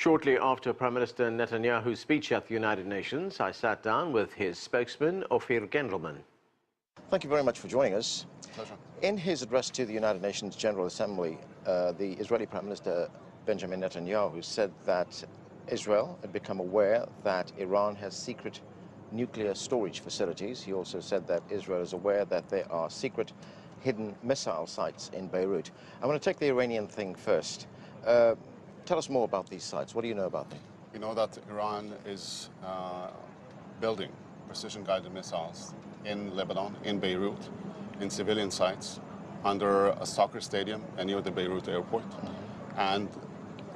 Shortly after Prime Minister Netanyahu's speech at the United Nations, I sat down with his spokesman, Ofir Gendelman. Thank you very much for joining us. Pleasure. In his address to the United Nations General Assembly, the Israeli Prime Minister Benjamin Netanyahu said that Israel had become aware that Iran has secret nuclear storage facilities. He also said that Israel is aware that there are secret hidden missile sites in Beirut. I want to take the Iranian thing first. Tell us more about these sites. What do you know about them? We know that Iran is building precision-guided missiles in Lebanon, in Beirut, in civilian sites, under a soccer stadium and near the Beirut airport. And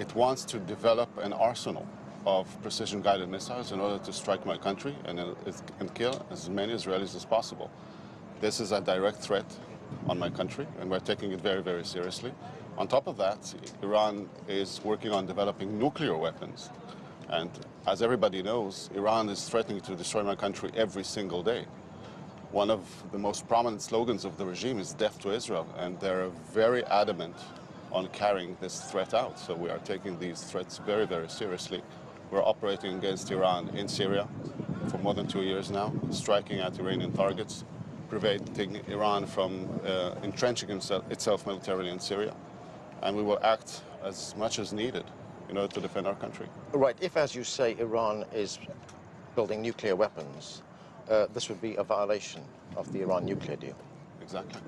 it wants to develop an arsenal of precision-guided missiles in order to strike my country and kill as many Israelis as possible. This is a direct threat on my country, and we're taking it very, very seriously. On top of that, Iran is working on developing nuclear weapons. And as everybody knows, Iran is threatening to destroy my country every single day. One of the most prominent slogans of the regime is death to Israel, and they're very adamant on carrying this threat out. So we are taking these threats very, very seriously. We're operating against Iran in Syria for more than 2 years now, striking at Iranian targets, preventing Iran from entrenching itself militarily in Syria. And we will act as much as needed in order to defend our country. Right. If, as you say, Iran is building nuclear weapons, this would be a violation of the Iran nuclear deal. Exactly.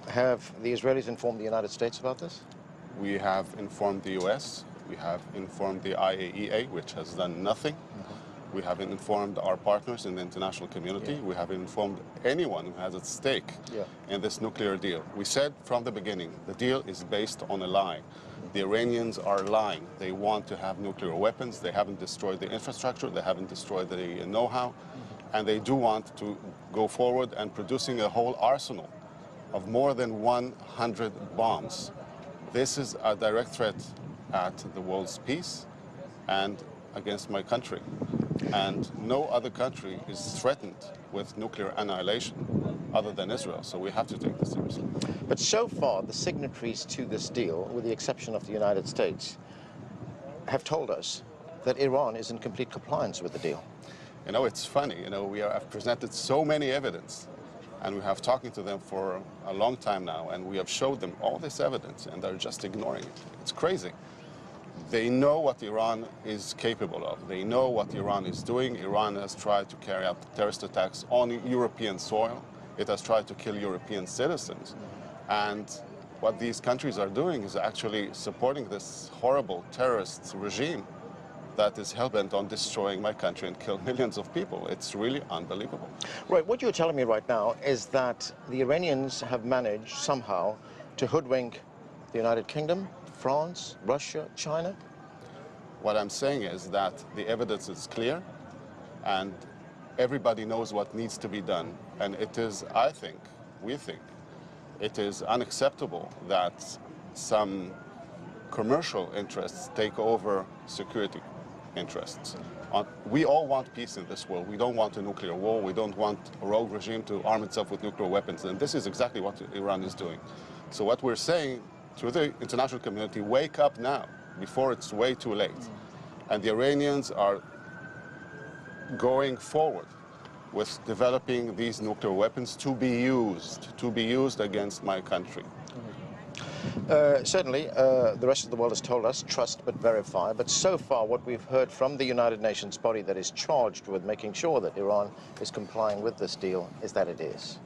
Have the Israelis informed the United States about this? We have informed the U.S., we have informed the IAEA, which has done nothing. We have informed our partners in the international community. We have informed anyone who has at stake in this nuclear deal. We said from the beginning, the deal is based on a lie. The Iranians are lying. They want to have nuclear weapons. They haven't destroyed the infrastructure. They haven't destroyed the know-how. And they do want to go forward and producing a whole arsenal of more than 100 bombs. This is a direct threat at the world's peace and against my country. And no other country is threatened with nuclear annihilation other than Israel, so we have to take this seriously. But so far, the signatories to this deal, with the exception of the United States, have told us that Iran is in complete compliance with the deal. You know, it's funny, we have presented so many evidence, and we have talking to them for a long time now, and we have showed them all this evidence, and they're just ignoring it. It's crazy. They know what Iran is capable of. They know what Iran is doing. Iran has tried to carry out terrorist attacks on European soil. It has tried to kill European citizens. And what these countries are doing is actually supporting this horrible terrorist regime that is hell-bent on destroying my country and kill millions of people. It's really unbelievable. Right, what you're telling me right now is that the Iranians have managed somehow to hoodwink the United Kingdom, France, Russia, China? What I'm saying is that the evidence is clear and everybody knows what needs to be done. And it is, we think, it is unacceptable that some commercial interests take over security interests. We all want peace in this world. We don't want a nuclear war. We don't want a rogue regime to arm itself with nuclear weapons. And this is exactly what Iran is doing. So what we're saying to the international community, wake up now, before it's way too late. And the Iranians are going forward with developing these nuclear weapons to be used against my country. Certainly, the rest of the world has told us, trust but verify. But so far, what we've heard from the United Nations body that is charged with making sure that Iran is complying with this deal is that it is.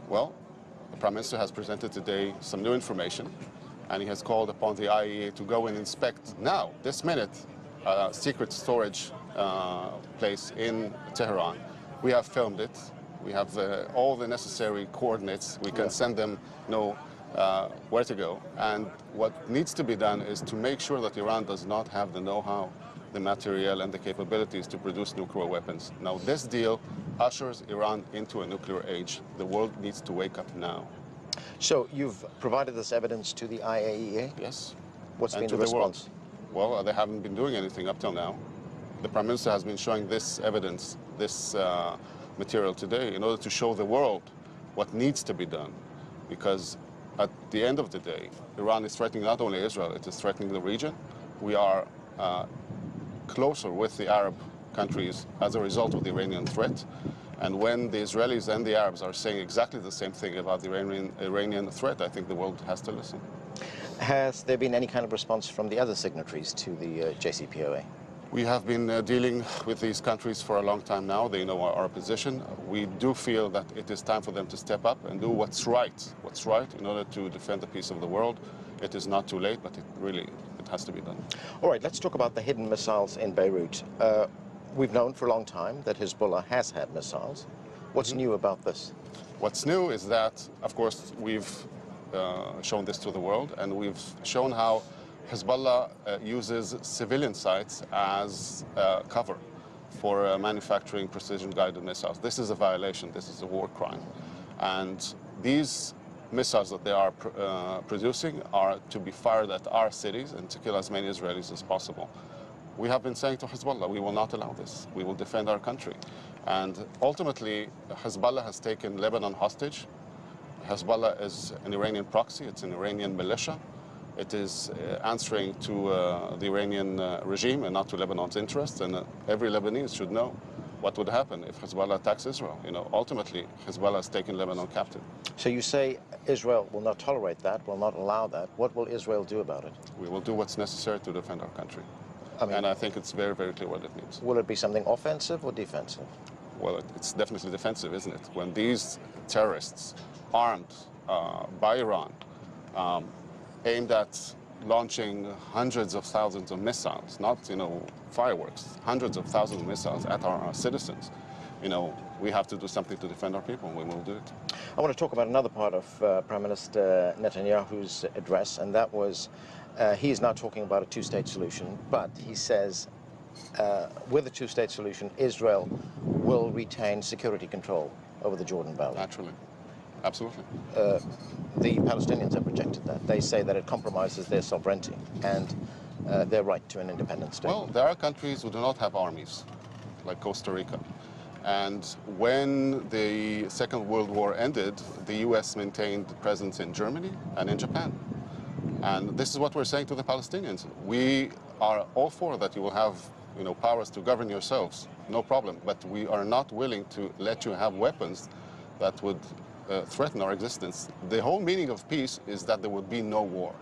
Well, the Prime Minister has presented today some new information, and he has called upon the IAEA to go and inspect now, this minute, a secret storage place in Tehran. We have filmed it. We have all the necessary coordinates. We can send them where to go. And what needs to be done is to make sure that Iran does not have the know-how, the material, and the capabilities to produce nuclear weapons. Now, this deal ushers Iran into a nuclear age. The world needs to wake up now. So you've provided this evidence to the IAEA? Yes. What's been the response? Well, they haven't been doing anything up till now. The Prime Minister has been showing this evidence, this material today, in order to show the world what needs to be done. Because at the end of the day, Iran is threatening not only Israel, it is threatening the region. We are closer with the Arab countries as a result of the Iranian threat. And when the Israelis and the Arabs are saying exactly the same thing about the Iranian threat, I think the world has to listen. Has there been any kind of response from the other signatories to the JCPOA? We have been dealing with these countries for a long time now. They know our position. We do feel that it is time for them to step up and do what's right in order to defend the peace of the world. It is not too late, but it has to be done. All right, let's talk about the hidden missiles in Beirut. We've known for a long time that Hezbollah has had missiles. What's new about this? What's new is that, of course, we've shown this to the world, and we've shown how Hezbollah uses civilian sites as cover for manufacturing precision-guided missiles. This is a violation. This is a war crime. And these missiles that they are producing are to be fired at our cities and to kill as many Israelis as possible. We have been saying to Hezbollah, we will not allow this. We will defend our country. And ultimately, Hezbollah has taken Lebanon hostage. Hezbollah is an Iranian proxy. It's an Iranian militia. It is answering to the Iranian regime and not to Lebanon's interests. And every Lebanese should know what would happen if Hezbollah attacks Israel. You know, ultimately, Hezbollah has taken Lebanon captive. So you say Israel will not tolerate that, will not allow that. What will Israel do about it? We will do what's necessary to defend our country. I mean, and I think it's very, very clear what it means. Will it be something offensive or defensive? Well, it's definitely defensive, isn't it? When these terrorists, armed by Iran, aimed at launching hundreds of thousands of missiles, not, fireworks, hundreds of thousands of missiles at our citizens, we have to do something to defend our people, and we will do it. I want to talk about another part of Prime Minister Netanyahu's address, and that was he is now talking about a two-state solution, but he says with a two-state solution, Israel will retain security control over the Jordan Valley. Naturally. Absolutely. The Palestinians have rejected that. They say that it compromises their sovereignty and their right to an independent state. Well, there are countries who do not have armies, like Costa Rica. And when the Second World War ended, the U.S. maintained presence in Germany and in Japan. And this is what we're saying to the Palestinians. We are all for that you will have powers to govern yourselves, no problem. But we are not willing to let you have weapons that would threaten our existence. The whole meaning of peace is that there would be no war.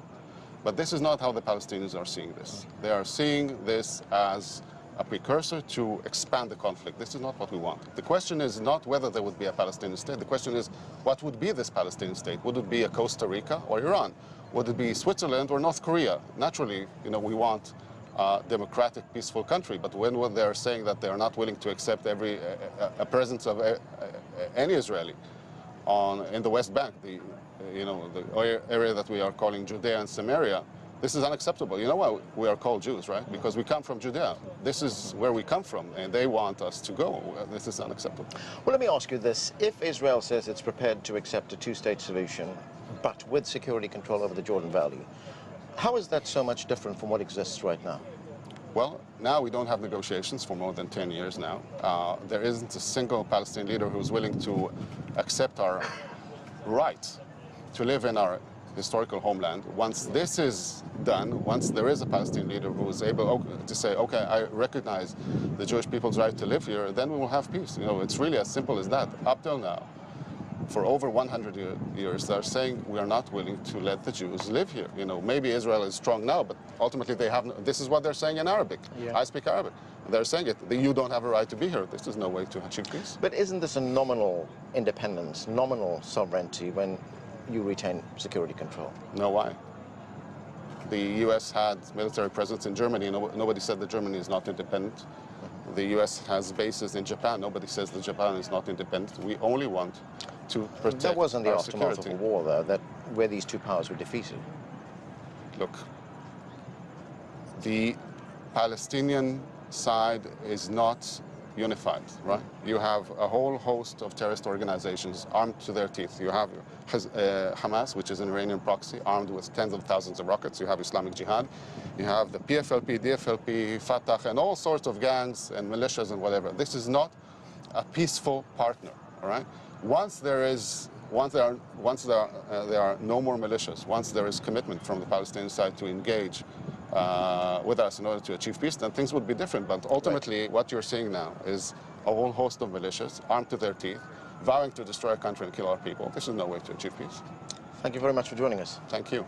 But this is not how the Palestinians are seeing this. They are seeing this as a precursor to expand the conflict. This is not what we want. The question is not whether there would be a Palestinian state. The question is, what would be this Palestinian state? Would it be a Costa Rica or Iran? Would it be Switzerland or North Korea? Naturally, we want a democratic, peaceful country. But when they're saying that they are not willing to accept a presence of any Israeli in the West Bank, the area that we are calling Judea and Samaria, this is unacceptable. You know why we are called Jews, right? Because we come from Judea. This is where we come from, and they want us to go. This is unacceptable. Well, let me ask you this. If Israel says it's prepared to accept a two-state solution, but with security control over the Jordan Valley, how is that so much different from what exists right now? Well, now we don't have negotiations for more than 10 years now. There isn't a single Palestinian leader who's willing to accept our right to live in our historical homeland. Once this is done, once there is a Palestinian leader who is able to say, okay, I recognize the Jewish people's right to live here, then we will have peace. It's really as simple as that. Up till now, for over 100 years, they're saying we are not willing to let the Jews live here. Maybe Israel is strong now, but ultimately they have. This is what they're saying in Arabic. Yeah. I speak Arabic. They're saying it. You don't have a right to be here. This is no way to achieve peace. But isn't this a nominal independence, nominal sovereignty when you retain security control? No, why? The U.S. had military presence in Germany. Nobody said that Germany is not independent. The U.S. has bases in Japan. Nobody says that Japan is not independent. We only want to protect That wasn't the our aftermath security. of a war, though, where these two powers were defeated. Look, the Palestinian side is not unified, right? You have a whole host of terrorist organizations armed to their teeth. You have Hamas, which is an Iranian proxy, armed with tens of thousands of rockets. You have Islamic Jihad. You have the PFLP, DFLP, Fatah, and all sorts of gangs and militias and whatever. This is not a peaceful partner, all right? Once there are no more militias, once there is commitment from the Palestinian side to engage with us in order to achieve peace, then things would be different. But ultimately, what you're seeing now is a whole host of militias armed to their teeth, vowing to destroy our country and kill our people. This is no way to achieve peace. Thank you very much for joining us. Thank you.